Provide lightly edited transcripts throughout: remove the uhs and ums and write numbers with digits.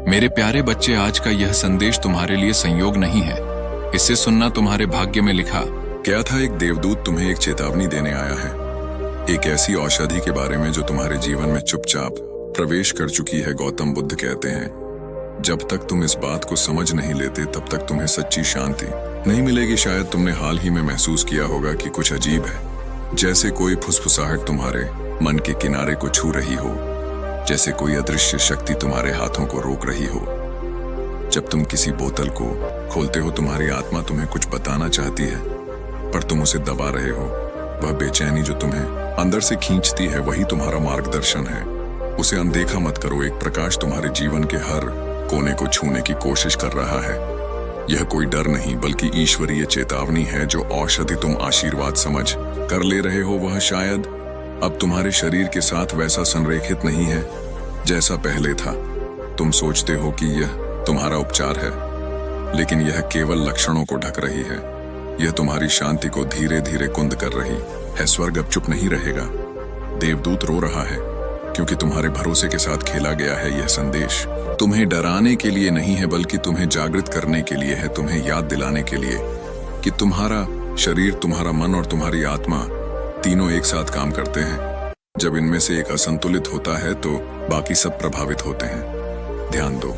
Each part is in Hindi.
मेरे प्यारे बच्चे, आज का यह संदेश तुम्हारे लिए संयोग नहीं है, इसे सुनना तुम्हारे भाग्य में लिखा। क्या था, एक देवदूत तुम्हें एक चेतावनी देने आया है, एक ऐसी औषधि के बारे में जो तुम्हारे जीवन में चुपचाप प्रवेश कर चुकी है। गौतम बुद्ध कहते हैं, जब तक तुम इस बात को समझ नहीं लेते तब तक तुम्हें सच्ची शांति नहीं मिलेगी। शायद तुमने हाल ही में महसूस किया होगा कि कुछ अजीब है, जैसे कोई फुसफुसाहट तुम्हारे मन के किनारे को छू रही हो, जैसे कोई अदृश्य शक्ति तुम्हारे हाथों को रोक रही हो। जब तुम किसी बोतल को खोलते हो, तुम्हारी आत्मा तुम्हें कुछ बताना चाहती है, पर तुम उसे दबा रहे हो। वह बेचैनी जो तुम्हें अंदर से खींचती है, वही तुम्हारा मार्गदर्शन है। उसे अनदेखा मत करो। एक प्रकाश तुम्हारे जीवन के हर कोने को छूने की कोशिश कर रहा है। यह कोई डर नहीं, बल्कि ईश्वरीय चेतावनी है। जो औषधि तुम आशीर्वाद समझ कर ले रहे हो, वह शायद अब तुम्हारे शरीर के साथ वैसा संरेखित नहीं है जैसा पहले था। तुम सोचते हो कि यह तुम्हारा उपचार है, लेकिन यह केवल लक्षणों को ढक रही है। यह तुम्हारी शांति को धीरे धीरे कुंद कर रही है। स्वर्ग अब चुप नहीं रहेगा। देवदूत रो रहा है, क्योंकि तुम्हारे भरोसे के साथ खेला गया है। यह संदेश तुम्हें डराने के लिए नहीं है, बल्कि तुम्हें जागृत करने के लिए है। तुम्हें याद दिलाने के लिए कि तुम्हारा शरीर, तुम्हारा मन और तुम्हारी आत्मा तीनों एक साथ काम करते हैं। जब इनमें से एक असंतुलित होता है तो बाकी सब प्रभावित होते हैं। ध्यान दो,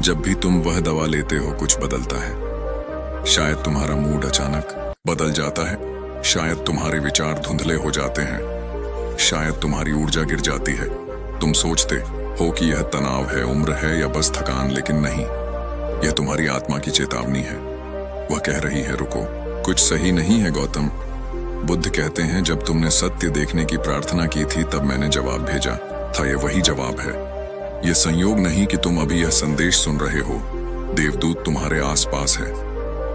जब भी तुम वह दवा लेते हो, कुछ बदलता है। शायद तुम्हारा मूड अचानक बदल जाता है, शायद तुम्हारे विचार धुंधले हो जाते हैं, शायद तुम्हारी ऊर्जा गिर जाती है। तुम सोचते हो कि यह तनाव है, उम्र है या बस थकान, लेकिन नहीं, यह तुम्हारी आत्मा की चेतावनी है। वह कह रही है, रुको, कुछ सही नहीं है। गौतम बुद्ध कहते हैं, जब तुमने सत्य देखने की प्रार्थना की थी, तब मैंने जवाब भेजा था। यह वही जवाब है। यह संयोग नहीं कि तुम अभी यह संदेश सुन रहे हो। देवदूत तुम्हारे आसपास है।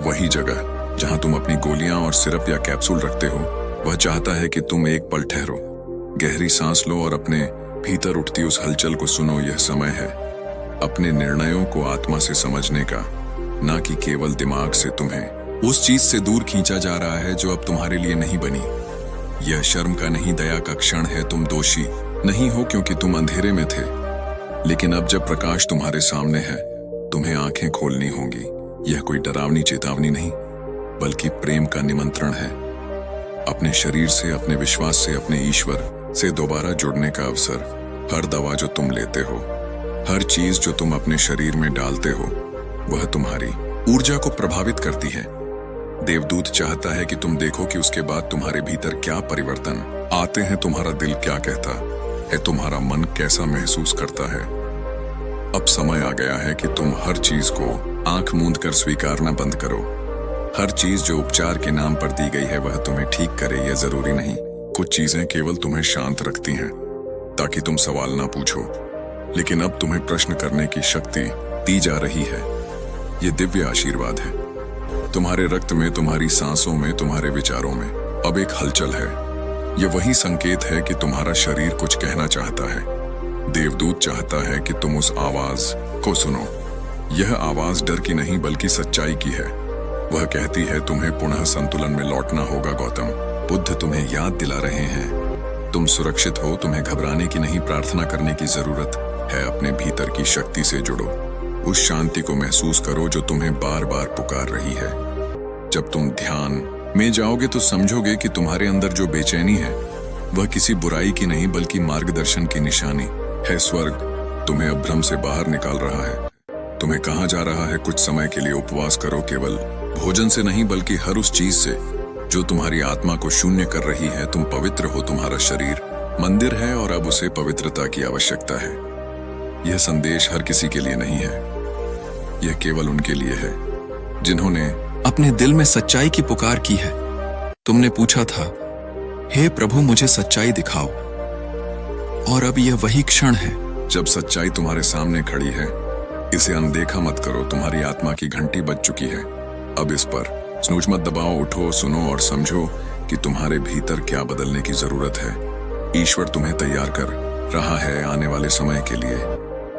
वही जगह जहां तुम अपनी गोलियां और सिरप या कैप्सूल रखते हो। वह चाहता है कि तुम एक पल ठहरो, गहरी सांस लो और अपने भीतर उठती उस हलचल को सुनो। यह समय है अपने निर्णयों को आत्मा से समझने का, ना कि केवल दिमाग से। तुम्हें उस चीज से दूर खींचा जा रहा है जो अब तुम्हारे लिए नहीं बनी। यह शर्म का नहीं, दया का क्षण है। तुम दोषी नहीं हो क्योंकि तुम अंधेरे में थे, लेकिन अब जब प्रकाश तुम्हारे सामने है, तुम्हें आंखें खोलनी होंगी। यह कोई डरावनी चेतावनी नहीं, बल्कि प्रेम का निमंत्रण है। अपने शरीर से, अपने विश्वास से, अपने ईश्वर से दोबारा जुड़ने का अवसर। हर दवा जो तुम लेते हो, हर चीज जो तुम अपने शरीर में डालते हो, वह तुम्हारी ऊर्जा को प्रभावित करती है। देवदूत चाहता है कि तुम देखो कि उसके बाद तुम्हारे भीतर क्या परिवर्तन आते हैं। तुम्हारा दिल क्या कहता है, तुम्हारा मन कैसा महसूस करता है। अब समय आ गया है कि तुम हर चीज को आंख मूंद कर स्वीकारना बंद करो। हर चीज जो उपचार के नाम पर दी गई है, वह तुम्हें ठीक करे, यह जरूरी नहीं। कुछ चीजें केवल तुम्हें शांत रखती हैं, ताकि तुम सवाल ना पूछो, लेकिन अब तुम्हें प्रश्न करने की शक्ति दी जा रही है। यह दिव्य आशीर्वाद है। तुम्हारे रक्त में, तुम्हारी सांसों में, तुम्हारे विचारों में अब एक हलचल है। यह वही संकेत है कि तुम्हारा शरीर कुछ कहना चाहता है। देवदूत चाहता है कि तुम उस आवाज को सुनो। यह आवाज डर की नहीं, बल्कि सच्चाई की है। वह कहती है, तुम्हें पुनः संतुलन में लौटना होगा। गौतम बुद्ध तुम्हें याद दिला रहे हैं, तुम सुरक्षित हो। तुम्हें घबराने की नहीं, प्रार्थना करने की जरूरत है। अपने भीतर की शक्ति से जुड़ो, उस शांति को महसूस करो जो तुम्हें बार बार पुकार रही है। जब तुम ध्यान में जाओगे तो समझोगे कि तुम्हारे अंदर जो बेचैनी है, वह किसी बुराई की नहीं, बल्कि मार्गदर्शन की निशानी है। स्वर्ग तुम्हें अब भ्रम से बाहर निकाल रहा है। तुम्हें कहा जा रहा है, कुछ समय के लिए उपवास करो, केवल भोजन से नहीं, बल्कि हर उस चीज से जो तुम्हारी आत्मा को शून्य कर रही है। तुम पवित्र हो, तुम्हारा शरीर मंदिर है और अब उसे पवित्रता की आवश्यकता है। यह संदेश हर किसी के लिए नहीं है, यह केवल उनके लिए है जिन्होंने अपने दिल में सच्चाई की पुकार की है। तुमने पूछा था, हे प्रभु मुझे सच्चाई दिखाओ, और अब यह वही क्षण है जब सच्चाई तुम्हारे सामने खड़ी है। इसे अनदेखा मत करो। तुम्हारी आत्मा की घंटी बज चुकी है। अब इस पर स्नूज मत दबाओ। उठो, सुनो और समझो कि तुम्हारे भीतर क्या बदलने की जरूरत है। ईश्वर तुम्हें तैयार कर रहा है आने वाले समय के लिए।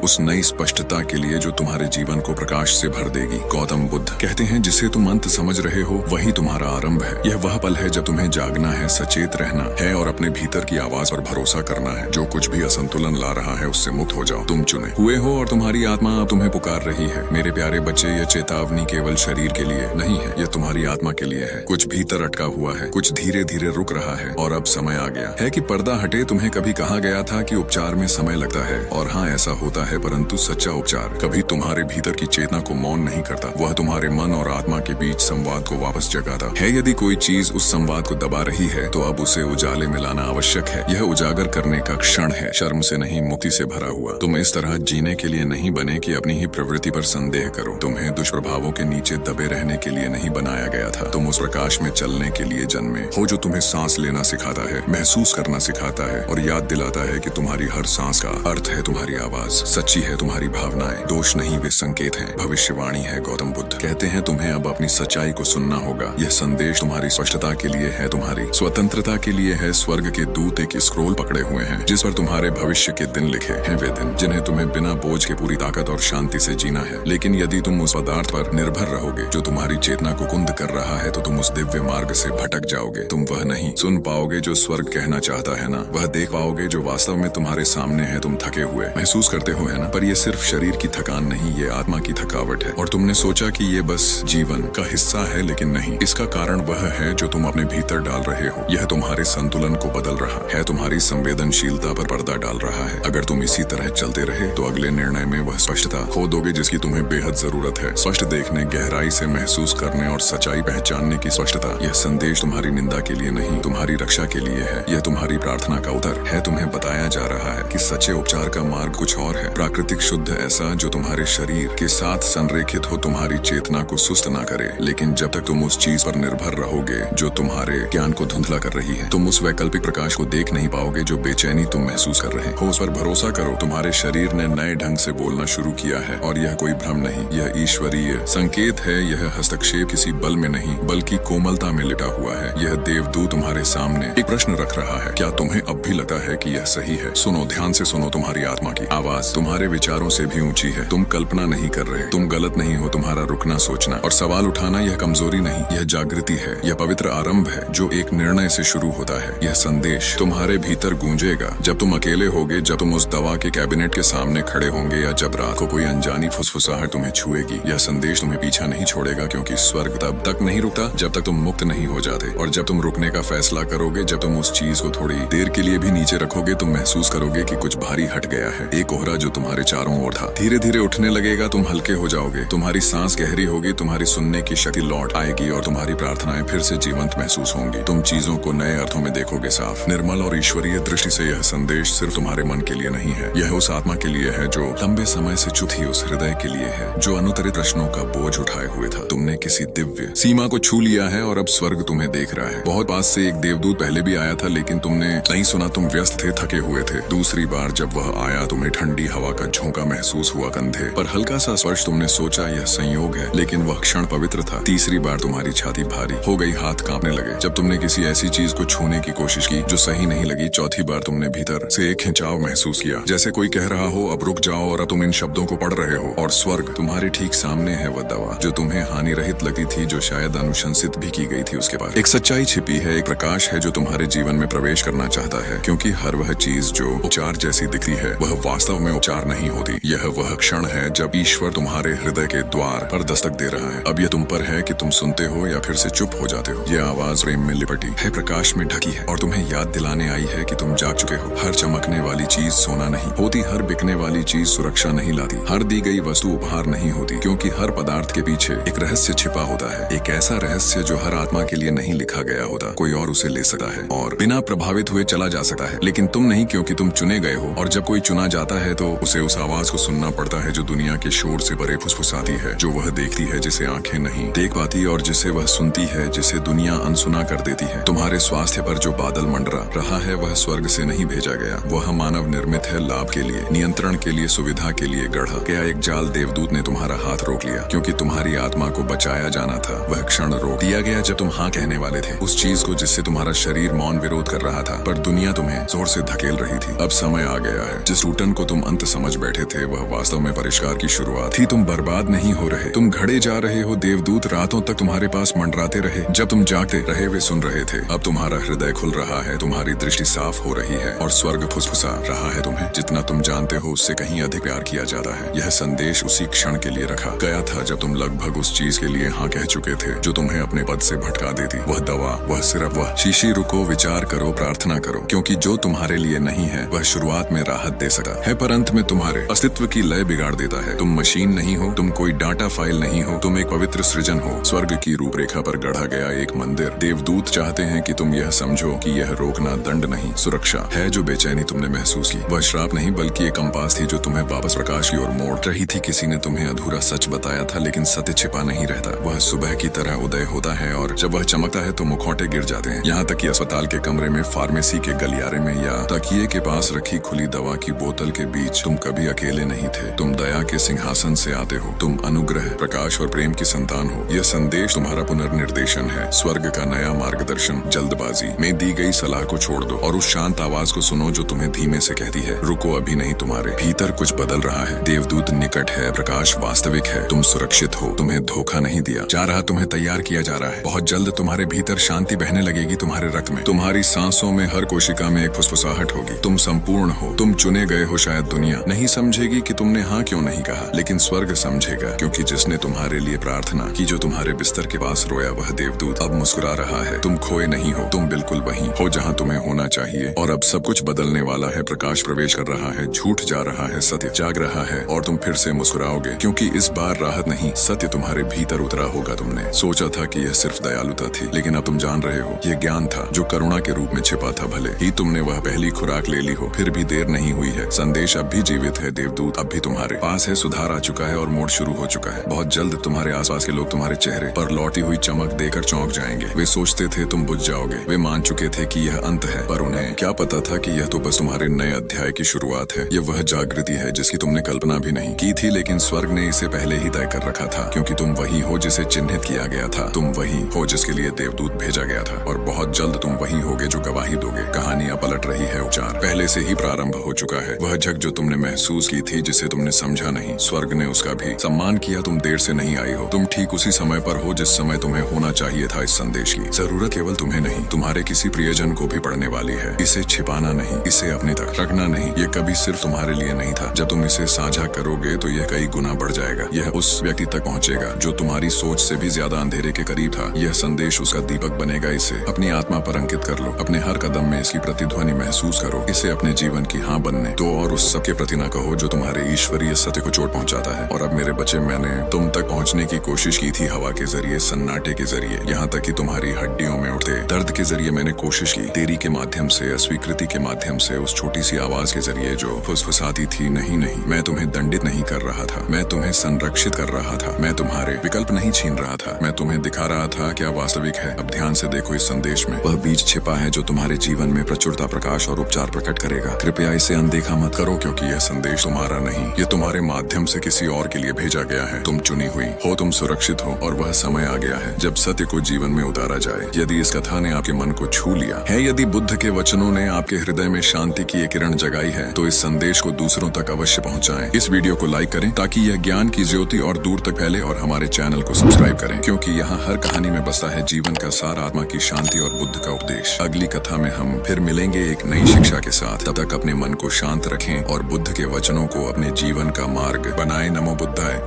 उस नई स्पष्टता के लिए जो तुम्हारे जीवन को प्रकाश से भर देगी। गौतम बुद्ध कहते हैं, जिसे तुम अंत समझ रहे हो वही तुम्हारा आरंभ है। यह वह पल है जब तुम्हें जागना है, सचेत रहना है और अपने भीतर की आवाज पर भरोसा करना है। जो कुछ भी असंतुलन ला रहा है उससे मुक्त हो जाओ। तुम चुने हुए हो और तुम्हारी आत्मा अब तुम्हें पुकार रही है। मेरे प्यारे बच्चे, यह चेतावनी केवल शरीर के लिए नहीं है, यह तुम्हारी आत्मा के लिए है। कुछ भीतर अटका हुआ है, कुछ धीरे धीरे रुक रहा है और अब समय आ गया है कि पर्दा हटे। तुम्हें कभी कहा गया था कि उपचार में समय लगता है, और हाँ ऐसा होता है, परंतु सच्चा उपचार कभी तुम्हारे भीतर की चेतना को मौन नहीं करता। वह तुम्हारे मन और आत्मा के बीच संवाद को वापस जगाता है। यदि कोई चीज उस संवाद को दबा रही है तो अब उसे उजाले में लाना आवश्यक है। यह उजागर करने का क्षण है, शर्म से नहीं, मुक्ति से भरा हुआ। तुम इस तरह जीने के लिए नहीं बने कि अपनी ही प्रवृत्ति पर संदेह करो। तुम्हें दुष्प्रभावों के नीचे दबे रहने के लिए नहीं बनाया गया था। तुम उस प्रकाश में चलने के लिए जन्मे हो जो तुम्हें सांस लेना सिखाता है, महसूस करना सिखाता है और याद दिलाता है कि तुम्हारी हर सांस का अर्थ है तुम्हारी आवाज, सच्ची है तुम्हारी भावनाएं, दोष नहीं वे संकेत हैं, भविष्यवाणी है। गौतम बुद्ध कहते हैं, तुम्हें अब अपनी सच्चाई को सुनना होगा। यह संदेश तुम्हारी स्पष्टता के लिए है, तुम्हारी स्वतंत्रता के लिए है। स्वर्ग के दूत एक स्क्रोल पकड़े हुए हैं जिस पर तुम्हारे भविष्य के दिन लिखे हैं, वे दिन जिन्हें तुम्हें बिना बोझ के पूरी ताकत और शांति से जीना है। लेकिन यदि तुम उस पदार्थ पर निर्भर रहोगे जो तुम्हारी चेतना को कुंद कर रहा है तो तुम उस दिव्य मार्ग से भटक जाओगे। तुम वह नहीं सुन पाओगे जो स्वर्ग कहना चाहता है ना, वह देख पाओगे जो वास्तव में तुम्हारे सामने है। तुम थके हुए महसूस करते हो, है ना, पर यह सिर्फ शरीर की थकान नहीं, ये आत्मा की थकावट है। और तुमने सोचा कि ये बस जीवन का हिस्सा है, लेकिन नहीं, इसका कारण वह है जो तुम अपने भीतर डाल रहे हो। यह तुम्हारे संतुलन को बदल रहा है, तुम्हारी संवेदनशीलता पर पर्दा डाल रहा है। अगर तुम इसी तरह चलते रहे तो अगले निर्णय में वह स्पष्टता खो दोगे जिसकी तुम्हें बेहद जरूरत है। स्पष्ट देखने, गहराई से महसूस करने और सच्चाई पहचानने की स्पष्टता। यह संदेश तुम्हारी निंदा के लिए नहीं, तुम्हारी रक्षा के लिए है। यह तुम्हारी प्रार्थना का उत्तर है। तुम्हें बताया जा रहा है कि सच्चे उपचार का मार्ग कुछ और है, प्राकृतिक, शुद्ध, ऐसा जो तुम्हारे शरीर के साथ संरेखित हो, तुम्हारी चेतना को सुस्त ना करे। लेकिन जब तक तुम उस चीज पर निर्भर रहोगे जो तुम्हारे ज्ञान को धुंधला कर रही है, तुम उस वैकल्पिक प्रकाश को देख नहीं पाओगे जो बेचैनी तुम महसूस कर रहे हो। उस पर भरोसा करो, तुम्हारे शरीर ने नए ढंग से बोलना शुरू किया है और यह कोई भ्रम नहीं, यह ईश्वरीय संकेत है। यह हस्तक्षेप किसी बल में नहीं बल्कि कोमलता में लिटा हुआ है। यह देवदूत तुम्हारे सामने एक प्रश्न रख रहा है, क्या तुम्हें अब भी लगता है कि यह सही है? सुनो, ध्यान से सुनो, तुम्हारी आत्मा की आवाज तुम्हारे विचारों से भी ऊंची है। तुम कल्पना नहीं कर रहे, तुम गलत नहीं हो। तुम्हारा रुकना, सोचना और सवाल उठाना यह कमजोरी नहीं, यह जागृति है। यह पवित्र आरंभ है जो एक निर्णय से शुरू होता है। यह संदेश तुम्हारे भीतर गूंजेगा जब तुम अकेले होगे, जब तुम उस दवा के कैबिनेट के सामने खड़े होंगे या जब रात को कोई अनजानी फुसफुसाहट तुम्हें छुएगी। यह संदेश तुम्हें पीछा नहीं छोड़ेगा, क्योंकि स्वर्ग तब तक नहीं रुकता जब तक तुम मुक्त नहीं हो जाते। और जब तुम रुकने का फैसला करोगे, जब तुम उस चीज को थोड़ी देर के लिए भी नीचे रखोगे, तुम महसूस करोगे कि कुछ भारी हट गया है। एक कोहरा जो तुम्हारे चारों ओर था धीरे धीरे उठने लगेगा। तुम हल्के हो जाओगे, तुम्हारी सांस गहरी होगी, तुम्हारी सुनने की शक्ति लौट आएगी और तुम्हारी प्रार्थनाएं फिर से जीवंत महसूस होंगी। तुम चीजों को नए अर्थों में देखोगे, साफ, निर्मल और ईश्वरीय दृष्टि से। यह संदेश सिर्फ तुम्हारे मन के लिए नहीं है, यह उस आत्मा के लिए है जो लंबे समय से चुप थी, उस हृदय के लिए है जो अनुत्तरित प्रश्नों का बोझ उठाए हुए था। तुमने किसी दिव्य सीमा को छू लिया है और अब स्वर्ग तुम्हें देख रहा है। बहुत पास से एक देवदूत पहले भी आया था, लेकिन तुमने नहीं सुना, तुम व्यस्त थे, थके हुए थे। दूसरी बार जब वह आया, तुम्हें ठंडी हवा का झोंका महसूस हुआ कंधे पर, हल्का सा स्पर्श। तुमने सोचा यह संयोग है, लेकिन वह क्षण पवित्र था। तीसरी बार तुम्हारी छाती भारी हो गई, हाथ कांपने लगे जब तुमने किसी ऐसी चीज को छूने की कोशिश की जो सही नहीं लगी। चौथी बार तुमने भीतर से एक खिंचाव महसूस किया, जैसे कोई कह रहा हो अब रुक जाओ, और अब तुम इन शब्दों को पढ़ रहे हो और स्वर्ग तुम्हारे ठीक सामने है। वह दवा जो तुम्हें हानि रहित लगती थी, जो शायद अनुशंसित भी की गई थी, उसके पास एक सच्चाई छिपी है, एक प्रकाश है जो तुम्हारे जीवन में प्रवेश करना चाहता है। क्योंकि हर वह चीज जो उपचार जैसी दिखती है वह वास्तव में उपचार नहीं होती। यह वह क्षण है जब ईश्वर तुम्हारे हृदय के द्वार पर दस्तक दे रहा है। अब यह तुम पर है कि तुम सुनते हो या फिर से चुप हो जाते हो। यह आवाज प्रेम में लिपटी है, प्रकाश में ढकी है और तुम्हें याद दिलाने आई है कि तुम जाग चुके हो। हर चमकने वाली चीज सोना नहीं होती, हर बिकने वाली चीज सुरक्षा नहीं लाती, हर दी गई वस्तु उपहार नहीं होती। क्योंकि हर पदार्थ के पीछे एक रहस्य छिपा होता है, एक ऐसा रहस्य जो हर आत्मा के लिए नहीं लिखा गया होता। कोई और उसे ले सकता है और बिना प्रभावित हुए चला जा सकता है, लेकिन तुम नहीं, क्योंकि तुम चुने गए हो। और जब कोई चुना जाता है तो उसे उस आवाज को सुनना पड़ता है जो दुनिया के शोर से परे फुसफुसाती है, जो वह देखती है जिसे आंखें नहीं देख पाती और जिसे वह सुनती है जिसे दुनिया अनसुना कर देती है। तुम्हारे स्वास्थ्य पर जो बादल मंडरा रहा है वह स्वर्ग से नहीं भेजा गया, वह मानव निर्मित है, लाभ के लिए, नियंत्रण के लिए, सुविधा के लिए गढ़ा गया एक जाल। देवदूत ने तुम्हारा हाथ रोक लिया क्योंकि तुम्हारी आत्मा को बचाया जाना था। वह क्षण रोक दिया गया जब तुम हाँ कहने वाले थे उस चीज को जिससे तुम्हारा शरीर मौन विरोध कर रहा था, पर दुनिया तुम्हें जोर से धकेल रही थी। अब समय आ गया है जिस टूटन को तुम अंत समझ बैठे थे वह वास्तव में परिष्कार की शुरुआत थी। तुम बर्बाद नहीं हो रहे, तुम घड़े जा रहे हो। देवदूत रातों तक तुम्हारे पास मंडराते रहे, जब तुम जागते रहे वे सुन रहे थे। अब तुम्हारा हृदय खुल रहा है, तुम्हारी दृष्टि साफ हो रही है और स्वर्ग फुसफुसा रहा है तुम्हें। जितना तुम जानते हो उससे कहीं अधिक प्यार किया जाता है। यह संदेश उसी क्षण के लिए रखा गया था जब तुम लगभग उस चीज के लिए हाँ कह चुके थे जो तुम्हें अपने पद से भटका देती। वह दवा, वह सिर्फ, वह शीशी। रुको, विचार करो, प्रार्थना करो, क्योंकि जो तुम्हारे लिए नहीं है वह शुरुआत में राहत दे सकता है पर अंत में तुम्हारे अस्तित्व की लय बिगाड़ देता है। तुम मशीन नहीं हो, तुम कोई डाटा फाइल नहीं हो, तुम एक पवित्र सृजन हो, स्वर्ग की रूपरेखा पर गढ़ा गया एक मंदिर। देवदूत चाहते हैं कि तुम यह समझो कि यह रोकना दंड नहीं, सुरक्षा है। जो बेचैनी तुमने महसूस की वह श्राप नहीं बल्कि एक कंपास थी जो तुम्हें वापस प्रकाश की ओर मोड़ रही थी। किसी ने तुम्हें अधूरा सच बताया था, लेकिन सत्य छिपा नहीं रहता। वह सुबह की तरह उदय होता है और जब वह चमकता है तो मुखौटे गिर जाते हैं। यहाँ तक कि अस्पताल के कमरे में, फार्मेसी के गलियारे में या तकिए के पास रखी खुली दवा की बोतल के बीच तुम कभी अकेले नहीं थे। तुम दया के सिंहासन से आते हो, तुम अनुग्रह, प्रकाश और प्रेम की संतान हो। यह संदेश तुम्हारा पुनर्निर्देशन है, स्वर्ग का नया मार्गदर्शन। जल्दबाजी में दी गई सलाह को छोड़ दो और उस शांत आवाज को सुनो जो तुम्हें धीमे से कहती है, रुको, अभी नहीं। तुम्हारे भीतर कुछ बदल रहा है, देवदूत निकट है, प्रकाश वास्तविक है, तुम सुरक्षित हो, तुम्हें धोखा नहीं दिया जा रहा, तुम्हें तैयार किया जा रहा है। बहुत जल्द तुम्हारे भीतर शांति बहने लगेगी, तुम्हारे रक्त में, तुम्हारी सांसों में, हर कोशिका में एक फुसफुसाहट होगी। तुम संपूर्ण हो, तुम चुने गए हो। शायद दुनिया नहीं समझेगी कि तुमने हाँ क्यों नहीं कहा, लेकिन स्वर्ग समझेगा, क्योंकि जिसने तुम्हारे लिए प्रार्थना की, जो तुम्हारे बिस्तर के पास रोया, वह देवदूत अब मुस्कुरा रहा है। तुम खोए नहीं हो, तुम बिल्कुल वहीं हो जहाँ तुम्हें होना चाहिए। और अब सब कुछ बदलने वाला है। प्रकाश प्रवेश कर रहा है, झूठ जा रहा है, सत्य जाग रहा है और तुम फिर से मुस्कुराओगे, क्योंकि इस बार राहत नहीं, सत्य तुम्हारे भीतर उतरा होगा। तुमने सोचा था कि यह सिर्फ दयालुता थी, लेकिन अब तुम जान रहे हो यह ज्ञान था जो करुणा के रूप में छिपा था। भले ही तुमने वह पहली खुराक ले ली हो, फिर भी देर नहीं हुई है। संदेश अब भी जीवित है, देवदूत अब भी तुम्हारे पास है। सुधार आ चुका है और मोड़ शुरू हो चुका है। बहुत जल्द तुम्हारे आसपास के लोग तुम्हारे चेहरे पर लौटी हुई चमक देकर चौंक जाएंगे। वे सोचते थे तुम बुझ जाओगे, वे मान चुके थे कि यह अंत है, पर उन्हें क्या पता था कि यह तो बस तुम्हारे नए अध्याय की शुरुआत है। यह वह जागृति है जिसकी तुमने कल्पना भी नहीं की थी, लेकिन स्वर्ग ने इसे पहले ही तय कर रखा था, क्योंकि तुम वही हो जिसे चिन्हित किया गया था। तुम वही हो जिसके लिए देवदूत भेजा गया था और बहुत जल्द तुम वही होगे जो गवाही दोगे। कहानी अब पलट रही है, उपचार पहले से ही प्रारंभ हो चुका है। वह जग जो तुमने महसूस की थी, जिसे तुमने समझा नहीं, स्वर्ग ने उसका भी सम्मान किया। तुम देर से नहीं आई हो, तुम ठीक उसी समय पर हो जिस समय तुम्हें होना चाहिए था। इस संदेश की जरूरत केवल तुम्हें नहीं, तुम्हारे किसी प्रियजन को भी पढ़ने वाली है। इसे छिपाना नहीं, इसे अपने तक रखना नहीं। ये कभी सिर्फ तुम्हारे लिए नहीं था। जब तुम इसे साझा करोगे तो यह कई गुना बढ़ जाएगा। यह उस व्यक्ति तक पहुंचेगा जो तुम्हारी सोच से भी ज्यादा अंधेरे के करीब था। यह संदेश उसका दीपक बनेगा। इसे अपनी आत्मा पर अंकित कर लो, अपने हर कदम में इसकी प्रतिध्वनि महसूस करो। इसे अपने जीवन की हाँ बनने दो और उस सबके प्रति न कहो जो तुम्हारे ईश्वरीय सत्य को चोट पहुंचाता है। और अब मेरे बच्चे, मैंने तुम तक पहुंचने की कोशिश की थी, हवा के जरिए, सन्नाटे के जरिए, यहाँ तक कि तुम्हारी हड्डियों में उठते दर्द के जरिए मैंने कोशिश की, देरी के माध्यम से, अस्वीकृति के माध्यम से, उस छोटी सी आवाज के जरिए जो फुसफुसाती थी। नहीं नहीं, मैं तुम्हें दंडित नहीं कर रहा था, मैं तुम्हें संरक्षित कर रहा था। मैं तुम्हारे विकल्प नहीं छीन रहा था, मैं तुम्हें दिखा रहा था क्या वास्तविक है। अब ध्यान से देखो, इस संदेश में वह बीज छिपा है जो तुम्हारे जीवन में प्रचुरता, प्रकाश और उपचार प्रकट करेगा। कृपया इसे अनदेखा मत करो, क्योंकि यह संदेश तुम्हारा नहीं, ये तुम्हारे माध्यम से किसी और के लिए भेजा गया है। तुम चुनी हुई हो, तुम सुरक्षित हो और वह समय आ गया है जब सत्य को जीवन में उतारा जाए। यदि इस कथा ने आपके मन को छू लिया है, यदि बुद्ध के वचनों ने आपके हृदय में शांति की एक किरण जगाई है, तो इस संदेश को दूसरों तक अवश्य पहुंचाएं। इस वीडियो को लाइक करें ताकि यह ज्ञान की ज्योति और दूर तक फैले, और हमारे चैनल को सब्सक्राइब करें, क्योंकि यहाँ हर कहानी में बसा है जीवन का सार, आत्मा की शांति और बुद्ध का उपदेश। अगली कथा में हम फिर मिलेंगे एक नई शिक्षा के साथ। तब तक अपने मन को शांत रखें और बुद्ध के वचनों को अपने जीवन का मार्ग बनाएं। नमो बुद्धाय।